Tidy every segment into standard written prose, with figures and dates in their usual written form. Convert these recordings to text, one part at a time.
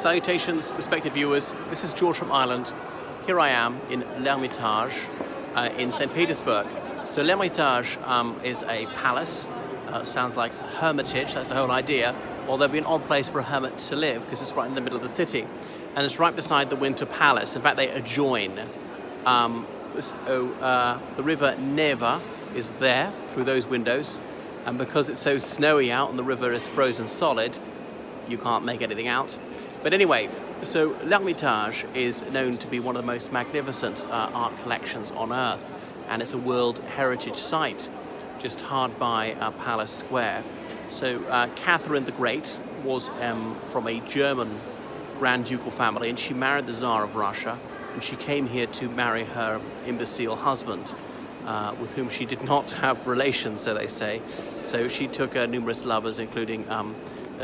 Salutations, respected viewers. This is George from Ireland. Here I am in Hermitage in St. Petersburg. So Hermitage is a palace. Sounds like Hermitage, that's the whole idea. Well, there'd be an odd place for a hermit to live because it's right in the middle of the city. And it's right beside the Winter Palace. In fact, they adjoin. The river Neva is there through those windows. And because it's so snowy out and the river is frozen solid, you can't make anything out. But anyway, so Hermitage is known to be one of the most magnificent art collections on Earth. And it's a World Heritage Site just hard by Palace Square. So Catherine the Great was from a German Grand Ducal family, and she married the Tsar of Russia, and she came here to marry her imbecile husband, with whom she did not have relations, so they say. So she took numerous lovers, including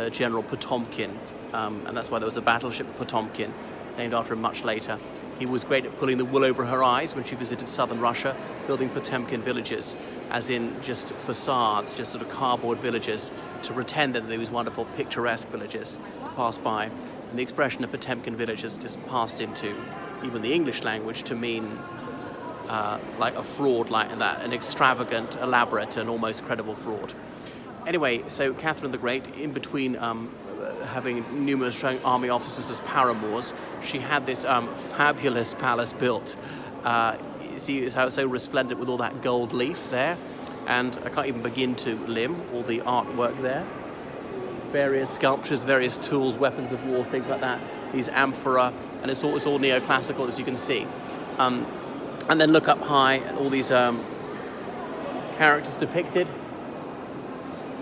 General Potemkin, and that's why there was a battleship Potemkin, named after him much later. He was great at pulling the wool over her eyes when she visited southern Russia, building Potemkin villages, as in just facades, just sort of cardboard villages, to pretend that these wonderful picturesque villages to pass by. And the expression of Potemkin villages just passed into even the English language to mean like a fraud like that, an extravagant, elaborate, and almost credible fraud. Anyway, so Catherine the Great, in between having numerous army officers as paramours, she had this fabulous palace built. You see how it's so resplendent with all that gold leaf there, and I can't even begin to limn all the artwork there. Various sculptures, various tools, weapons of war, things like that. These amphora, and it's all neoclassical, as you can see. And then look up high at all these characters depicted.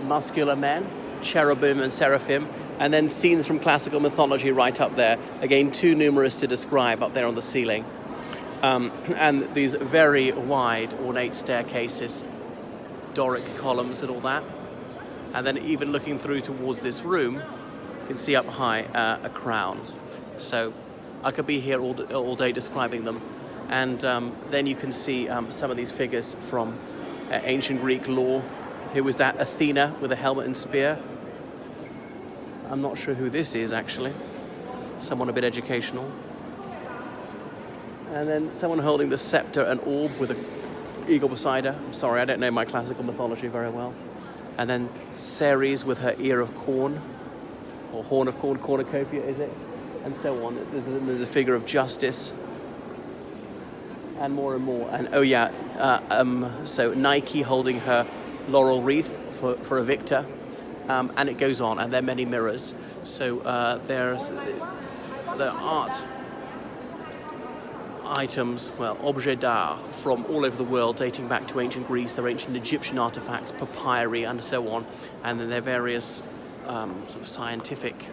Muscular men, cherubim and seraphim, and then scenes from classical mythology right up there. Again, too numerous to describe up there on the ceiling. And these very wide, ornate staircases, Doric columns and all that. And then even looking through towards this room, you can see up high a crown. So I could be here all day describing them. And then you can see some of these figures from ancient Greek lore. Who was that? Athena with a helmet and spear. I'm not sure who this is, actually. Someone a bit educational. And then someone holding the scepter and orb with an eagle beside her. I'm sorry, I don't know my classical mythology very well. And then Ceres with her ear of corn, or horn of corn, cornucopia, is it? And so on. There's a figure of justice. And more and more. And oh yeah, so Nike holding her laurel wreath for a victor. And it goes on, and there are many mirrors. So there's the art items, well, objets d'art from all over the world, dating back to ancient Greece. There are ancient Egyptian artifacts, papyri, and so on. And then there are various sort of scientific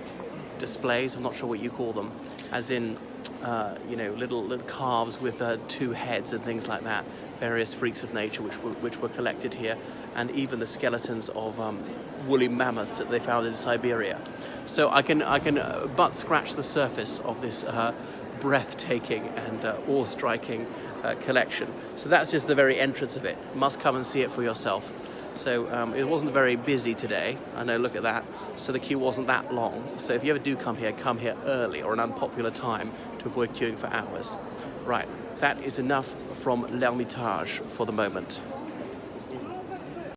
displays. I'm not sure what you call them, as in little calves with two heads and things like that. Various freaks of nature which were collected here, and even the skeletons of woolly mammoths that they found in Siberia. So I can but scratch the surface of this breathtaking and awe-striking collection. So that's just the very entrance of it. You must come and see it for yourself. So it wasn't very busy today. I know, look at that. So the queue wasn't that long. So if you ever do come here early or an unpopular time to avoid queuing for hours. Right, that is enough from L'Hermitage for the moment.